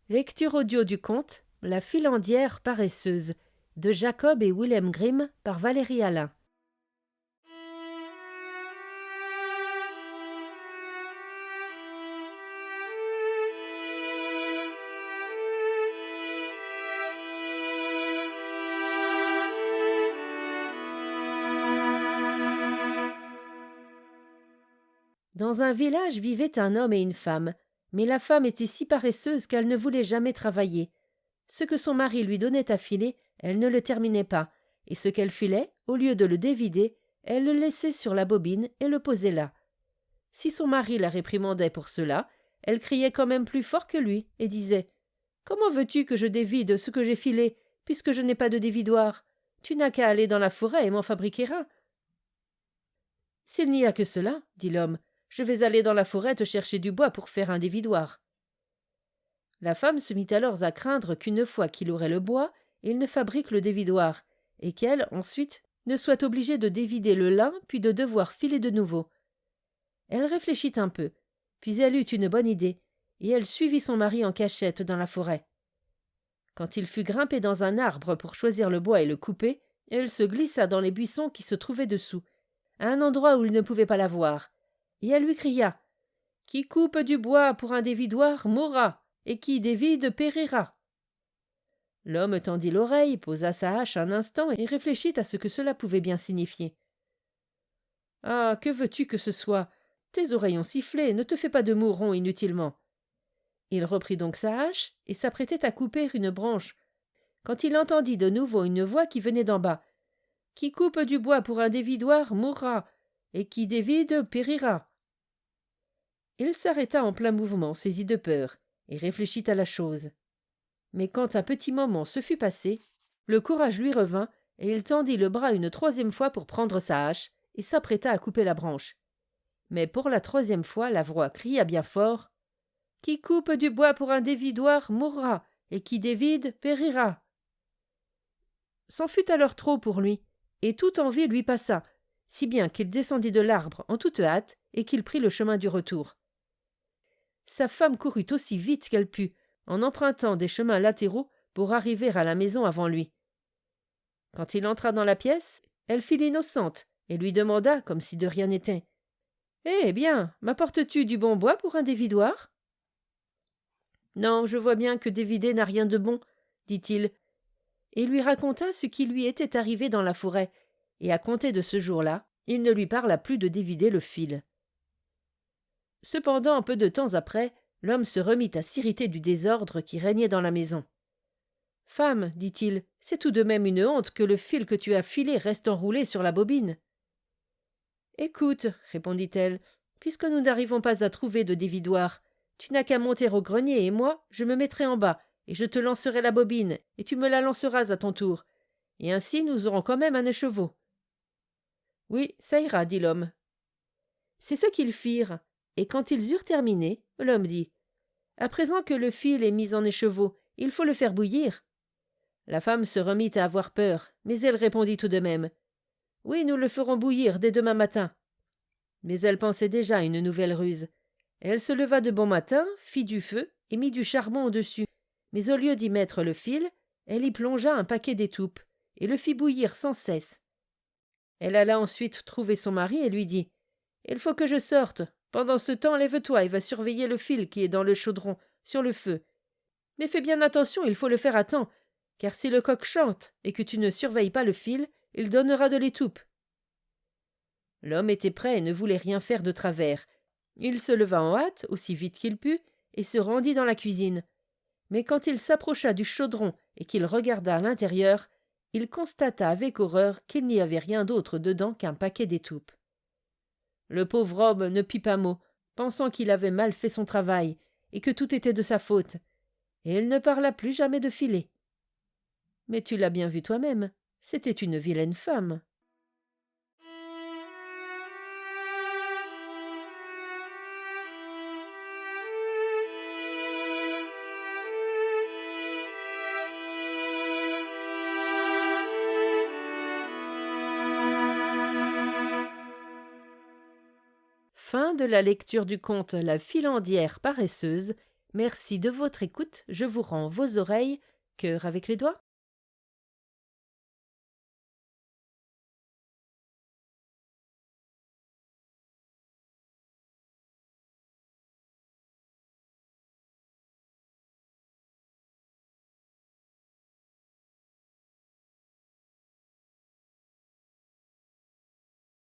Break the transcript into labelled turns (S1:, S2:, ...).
S1: Lecture audio du conte La filandière paresseuse de Jacob et Wilhelm Grimm par Valérie Alain. Dans un village vivait un homme et une femme, mais la femme était si paresseuse qu'elle ne voulait jamais travailler. Ce que son mari lui donnait à filer, elle ne le terminait pas, et ce qu'elle filait, au lieu de le dévider, elle le laissait sur la bobine et le posait là. Si son mari la réprimandait pour cela, elle criait quand même plus fort que lui et disait « Comment veux-tu que je dévide ce que j'ai filé, puisque je n'ai pas de dévidoir? Tu n'as qu'à aller dans la forêt et m'en fabriquer un. » « S'il n'y a que cela, dit l'homme, je vais aller dans la forêt te chercher du bois pour faire un dévidoir. » La femme se mit alors à craindre qu'une fois qu'il aurait le bois, il ne fabrique le dévidoir, et qu'elle, ensuite, ne soit obligée de dévider le lin puis de devoir filer de nouveau. Elle réfléchit un peu, puis elle eut une bonne idée, et elle suivit son mari en cachette dans la forêt. Quand il fut grimpé dans un arbre pour choisir le bois et le couper, elle se glissa dans les buissons qui se trouvaient dessous, à un endroit où il ne pouvait pas la voir, et elle lui cria « Qui coupe du bois pour un dévidoir mourra, et qui dévide périra. » L'homme tendit l'oreille, posa sa hache un instant et réfléchit à ce que cela pouvait bien signifier. « Ah, que veux-tu que ce soit? Tes oreilles ont sifflé, ne te fais pas de mourons inutilement. » Il reprit donc sa hache et s'apprêtait à couper une branche, quand il entendit de nouveau une voix qui venait d'en bas. « Qui coupe du bois pour un dévidoir mourra, et qui dévide périra. » Il s'arrêta en plein mouvement, saisi de peur, et réfléchit à la chose. Mais quand un petit moment se fut passé, le courage lui revint, et il tendit le bras une troisième fois pour prendre sa hache, et s'apprêta à couper la branche. Mais pour la troisième fois, la voix cria bien fort « Qui coupe du bois pour un dévidoir mourra, et qui dévide périra. » C'en fut alors trop pour lui, et toute envie lui passa, si bien qu'il descendit de l'arbre en toute hâte, et qu'il prit le chemin du retour. Sa femme courut aussi vite qu'elle put, en empruntant des chemins latéraux pour arriver à la maison avant lui. Quand il entra dans la pièce, elle fit l'innocente et lui demanda, comme si de rien n'était « Eh bien, m'apportes-tu du bon bois pour un dévidoir ?»« Non, je vois bien que dévider n'a rien de bon, » dit-il, et lui raconta ce qui lui était arrivé dans la forêt, et à compter de ce jour-là, il ne lui parla plus de dévider le fil. Cependant, peu de temps après, l'homme se remit à s'irriter du désordre qui régnait dans la maison. « Femme, dit-il, c'est tout de même une honte que le fil que tu as filé reste enroulé sur la bobine. »« Écoute, répondit-elle, puisque nous n'arrivons pas à trouver de dévidoir, tu n'as qu'à monter au grenier et moi, je me mettrai en bas, et je te lancerai la bobine, et tu me la lanceras à ton tour, et ainsi nous aurons quand même un écheveau. »« Oui, ça ira, dit l'homme. » C'est ce qu'ils firent, et quand ils eurent terminé, l'homme dit « À présent que le fil est mis en écheveau, il faut le faire bouillir. » La femme se remit à avoir peur, mais elle répondit tout de même « Oui, nous le ferons bouillir dès demain matin. » Mais elle pensait déjà à une nouvelle ruse. Elle se leva de bon matin, fit du feu et mit du charbon au-dessus, mais au lieu d'y mettre le fil, elle y plongea un paquet d'étoupes et le fit bouillir sans cesse. Elle alla ensuite trouver son mari et lui dit « Il faut que je sorte. Pendant ce temps, lève-toi et va surveiller le fil qui est dans le chaudron, sur le feu. Mais fais bien attention, il faut le faire à temps, car si le coq chante et que tu ne surveilles pas le fil, il donnera de l'étoupe. » L'homme était prêt et ne voulait rien faire de travers. Il se leva en hâte, aussi vite qu'il put, et se rendit dans la cuisine. Mais quand il s'approcha du chaudron et qu'il regarda à l'intérieur, il constata avec horreur qu'il n'y avait rien d'autre dedans qu'un paquet d'étoupes. Le pauvre homme ne put pas mot, pensant qu'il avait mal fait son travail et que tout était de sa faute, et il ne parla plus jamais de filer. Mais tu l'as bien vu toi-même, c'était une vilaine femme. Fin de la lecture du conte La filandière paresseuse, Merci de votre écoute, je vous rends vos oreilles, cœur avec les doigts.